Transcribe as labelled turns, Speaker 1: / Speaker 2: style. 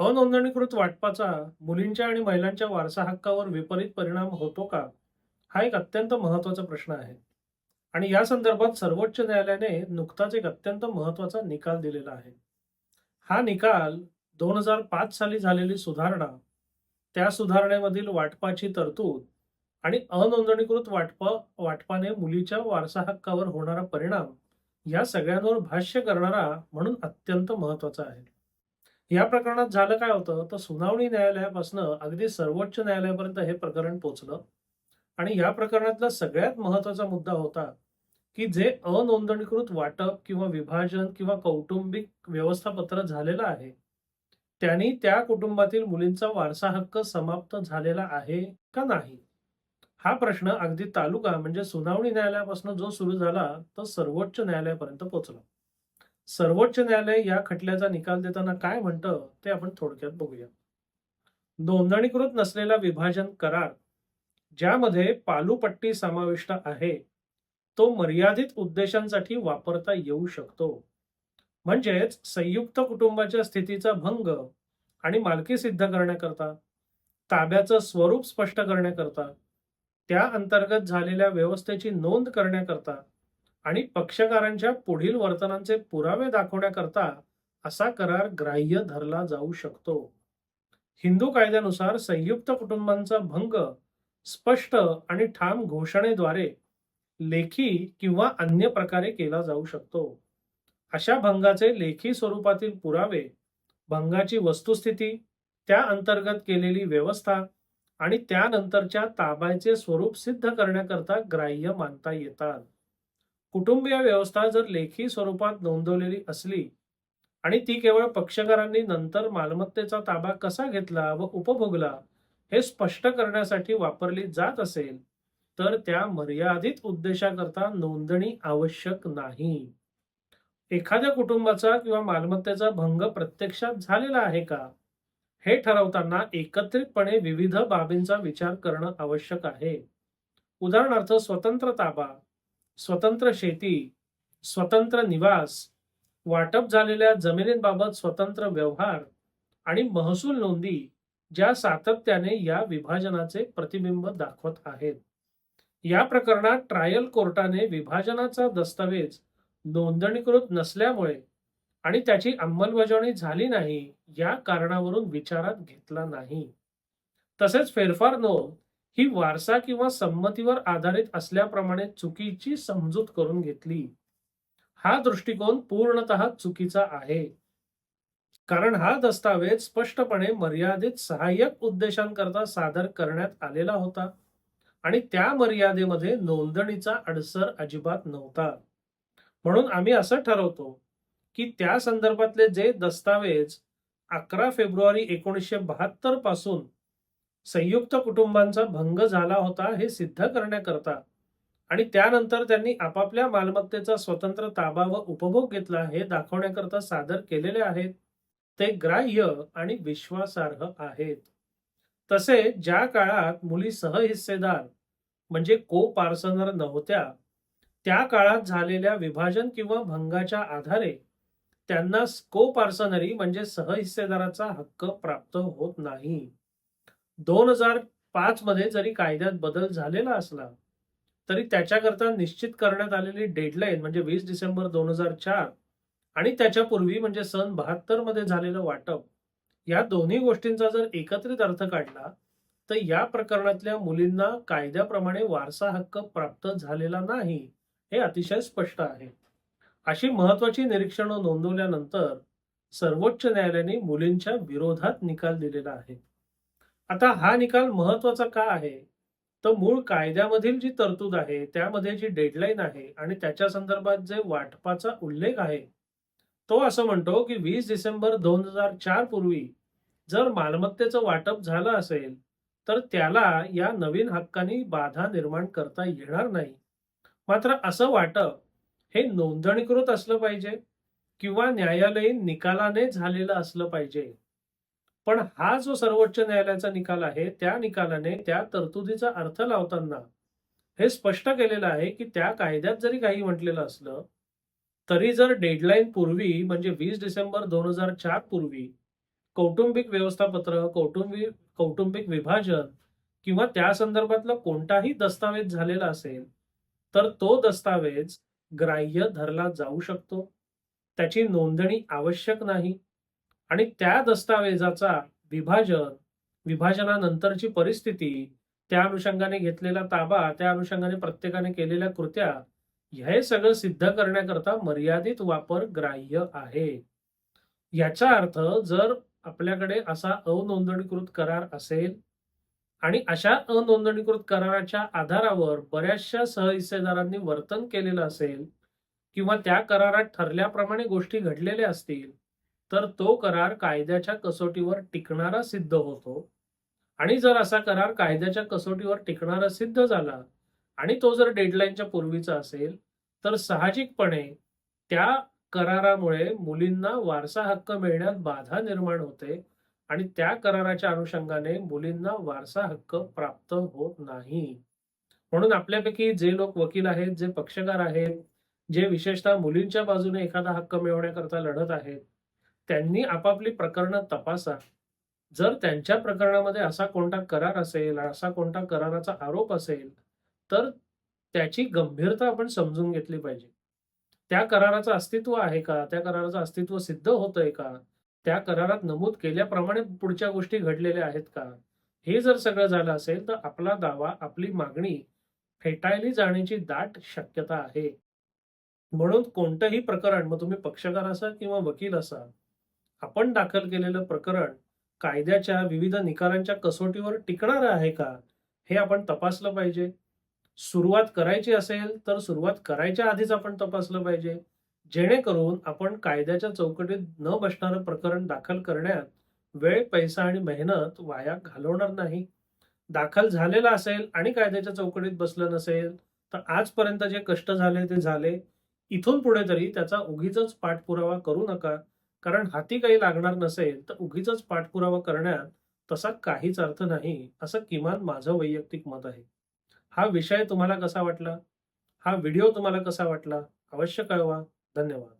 Speaker 1: अनोंदणीकृत वाटपाचा मुलींच्या आणि महिलांच्या वारसा हक्कावर विपरीत परिणाम होतो का? हा एक अत्यंत महत्त्वाचा प्रश्न आहे. आणि या संदर्भात सर्वोच्च न्यायालयाने नुकताच एक अत्यंत महत्त्वाचा निकाल दिलेला आहे. हा निकाल 2005 साली झालेली सुधारणा, त्या सुधारणेमधील वाटपाची तरतूद आणि अनोंदणीकृत वाटपाने मुलीच्या वारसा हक्कावर होणारा परिणाम या सगळ्यांवर भाष्य करणारा म्हणून अत्यंत महत्त्वाचा आहे. या प्रकरणात झालं काय होतं, तर सुनावणी न्यायालयापासून अगदी सर्वोच्च न्यायालयापर्यंत हे प्रकरण पोहोचलं. आणि या प्रकरणातला सगळ्यात महत्त्वाचा मुद्दा होता, की जे अनोंदणीकृत वाटप किंवा विभाजन किंवा कौटुंबिक व्यवस्थापत्र झालेलं आहे, त्यांनी त्या कुटुंबातील मुलींचा वारसा हक्क समाप्त झालेला आहे का नाही? हा प्रश्न अगदी तालुका म्हणजे सुनावणी न्यायालयापासून जो सुरू झाला, तो सर्वोच्च न्यायालयापर्यंत पोहोचला. सर्वोच्च न्यायालय या खटल्याचा निकाल देताना काय म्हणतं, ते आपण थोडक्यात बघूया. नोंदणीकृत नसलेला विभाजन करार, ज्यामध्ये पालुपट्टी समाविष्ट आहे, तो मर्यादित उद्देशांसाठी वापरता येऊ शकतो. म्हणजेच संयुक्त कुटुंबाच्या स्थितीचा भंग आणि मालकी सिद्ध करण्याकरता, ताब्याचं स्वरूप स्पष्ट करण्याकरता, त्या अंतर्गत झालेल्या व्यवस्थेची नोंद करण्याकरता आणि पक्षकारांच्या पुढील वर्तनाचे पुरावे दाखवण्याकरता असा करार ग्राह्य धरला जाऊ शकतो. हिंदू कायद्यानुसार संयुक्त कुटुंबांचा भंग स्पष्ट आणि ठाम घोषणेद्वारे लेखी किंवा अन्य प्रकारे केला जाऊ शकतो. अशा भंगाचे लेखी स्वरूपातील पुरावे, भंगाची वस्तुस्थिती, त्या अंतर्गत केलेली व्यवस्था आणि त्यानंतरच्या ताब्याचे स्वरूप सिद्ध करण्याकरता ग्राह्य मानता येतात. कुटुंबीय व्यवस्था जर लेखी स्वरूपात नोंदवलेली असली आणि ती केवळ पक्षकारांनी नंतर मालमत्तेचा ताबा कसा घेतला व उपभोगला हे स्पष्ट करण्यासाठी वापरली जात असेल, तर त्या मर्यादित उद्देशाकरता नोंदणी आवश्यक नाही. एखाद्या कुटुंबाचा किंवा मालमत्तेचा भंग प्रत्यक्षात झालेला आहे का, हे ठरवताना एकत्रितपणे विविध बाबींचा विचार करणं आवश्यक आहे. उदाहरणार्थ, स्वतंत्र ताबा, स्वतंत्र शेती, स्वतंत्र निवास, वाटप झालेल्या जमिनींबाबत स्वतंत्र व्यवहार आणि महसूल नोंदी, ज्या सातत्याने या विभाजनाचे प्रतिबिंब दाखवत आहेत. या प्रकरणात ट्रायल कोर्टाने विभाजनाचा दस्तऐवज नोंदणीकृत नसल्यामुळे आणि त्याची अंमलबजावणी झाली नाही या कारणावरून विचारात घेतला नाही. तसेच फेरफार नोंद ही वारसा किंवा संमतीवर आधारित असल्याप्रमाणे चुकीची समजूत करून घेतली. हा दृष्टिकोन पूर्णतः चुकीचा आहे. कारण हा दस्तावेज स्पष्टपणे मर्यादित सहाय्यक उद्देशांकरता सादर करण्यात आलेला होता आणि त्या मर्यादेमध्ये नोंदणीचा अडसर अजिबात नव्हता. म्हणून आम्ही असं ठरवतो, की त्या संदर्भातले जे दस्तावेज 11 फेब्रुवारी 1972 पासून संयुक्त कुटुंबांचा भंग झाला होता हे सिद्ध करण्याकरता आणि त्यानंतर त्यांनी आपापल्या मालमत्तेचा स्वतंत्र ताबा व उपभोग घेतला हे दाखवण्याकरता सादर केलेले आहेत, ते ग्राह्य आणि विश्वासार्ह आहेत. तसे ज्या काळात मुली सहहिस्सेदार म्हणजे को पार्सनर नव्हत्या, त्या काळात झालेल्या विभाजन किंवा भंगाच्या आधारे त्यांना को पार्सनरी म्हणजे सहहिस्सेदाराचा हक्क प्राप्त होत नाही. 2005 मध्ये जरी कायद्यात बदल झालेला असला, तरी त्याच्याकरता निश्चित करण्यात आलेली डेडलाईन म्हणजे 20 डिसेंबर 2004 आणि त्याच्यापूर्वी म्हणजे सन 72 मध्ये झालेलं वाटप, या दोन्ही गोष्टींचा जर एकत्रित अर्थ काढला, तर या प्रकरणातल्या मुलींना कायद्याप्रमाणे वारसा हक्क प्राप्त झालेला नाही, हे अतिशय स्पष्ट आहे. अशी महत्वाची निरीक्षणं नोंदवल्यानंतर सर्वोच्च न्यायालयाने मुलींच्या विरोधात निकाल दिलेला आहे. आता हा निकाल महत्वाचा का आहे? तर मूळ कायद्यामधील जी तरतूद आहे, त्यामध्ये जी डेडलाईन आहे आणि त्याच्या संदर्भात जे वाटपाचा उल्लेख आहे, तो असं म्हणतो, की 20 डिसेंबर 2004 पूर्वी जर मालमत्तेचं वाटप झालं असेल, तर त्याला या नवीन हक्कांनी बाधा निर्माण करता येणार नाही. मात्र असं वाटप हे नोंदणीकृत असलं पाहिजे किंवा न्यायालयीन निकालाने झालेलं असलं पाहिजे. पण हा जो सर्वोच्च न्यायालयाचा निकाल आहे, त्या निकालाने त्या तरतुदीचा अर्थ लावताना हे स्पष्ट केलेलं आहे, की त्या कायद्यात जरी काही म्हटलेलं असलं, तरी जर डेडलाईन पूर्वी म्हणजे 20 डिसेंबर 2004 पूर्वी कौटुंबिक व्यवस्थापत्र, कौटुंबिक विभाजन किंवा त्या संदर्भातला कोणताही दस्तावेज झालेला असेल, तर तो दस्तावेज ग्राह्य धरला जाऊ शकतो. त्याची नोंदणी आवश्यक नाही आणि त्या दस्तावेजाचा विभाजन, विभाजनानंतरची परिस्थिती, त्या अनुषंगाने घेतलेला ताबा, त्या अनुषंगाने प्रत्येकाने केलेल्या कृत्या, हे सगळं सिद्ध करण्याकरता मर्यादित वापर ग्राह्य आहे. याचा अर्थ जर आपल्याकडे असा अनोंदणीकृत करार असेल आणि अशा अनोंदणीकृत कराराच्या आधारावर बऱ्याचशा सहहिस्सेदारांनी वर्तन केलेलं असेल किंवा त्या करारात ठरल्याप्रमाणे गोष्टी घडलेल्या असतील, तर तो करार कायद्याच्या कसोटीवर टिकणारा सिद्ध होतो. आणि जर असा करार कायद्याच्या कसोटीवर टिकणारा सिद्ध झाला आणि तो जर डेडलाईनच्या पूर्वीचा असेल, तर साहजिकपणे त्या करारामुळे मुलींना वारसा हक्क मिळण्यात बाधा निर्माण होते आणि त्या कराराच्या अनुषंगाने मुलींना वारसा हक्क प्राप्त होत नाही. म्हणून आपल्यापैकी जे लोक वकील आहेत, जे पक्षकार आहेत, जे विशेषतः मुलींच्या बाजूने एखादा हक्क मिळवण्याकरता लढत आहेत, त्यांनी आपापली प्रकरणं तपासा. जर त्यांच्या प्रकरणामध्ये असा कोणता करार असेल, असा कोणता कराराचा आरोप असेल, तर त्याची गंभीरता आपण समजून घेतली पाहिजे. त्या कराराचं अस्तित्व आहे का? त्या कराराचं अस्तित्व सिद्ध होतंय का? त्या करारात नमूद केल्याप्रमाणे पुढच्या गोष्टी घडलेल्या आहेत का? हे जर सगळं झालं असेल, तर आपला दावा, आपली मागणी फेटाळली जाण्याची दाट शक्यता आहे. म्हणून कोणतंही प्रकरण, मग तुम्ही पक्षकार असा किंवा वकील असा, आपण दाखल केलेलं प्रकरण कायद्याच्या विविध निकालांच्या कसोटीवर टिकणार आहे का, हे आपण तपासलं पाहिजे. सुरुवात करायची असेल, तर सुरुवात करायच्या आधीच आपण तपासलं पाहिजे. जेणेकरून आपण कायद्याच्या चौकटीत न बसणारं प्रकरण दाखल करण्यात वेळ, पैसा आणि मेहनत वाया घालवणार नाही. दाखल झालेला असेल आणि कायद्याच्या चौकटीत बसलं नसेल, तर आजपर्यंत जे कष्ट झाले ते झाले. इथून पुढे तरी त्याचा उगीचच पाठपुरावा करू नका. कारण हाती काही लागणार नसेल, तर उगीचच पाठपुरावा करण्यात तसा काहीच अर्थ नाही, असं किमान माझं वैयक्तिक मत आहे. हा विषय तुम्हाला कसा वाटला? हा व्हिडिओ तुम्हाला कसा वाटला? अवश्य कळवा. धन्यवाद.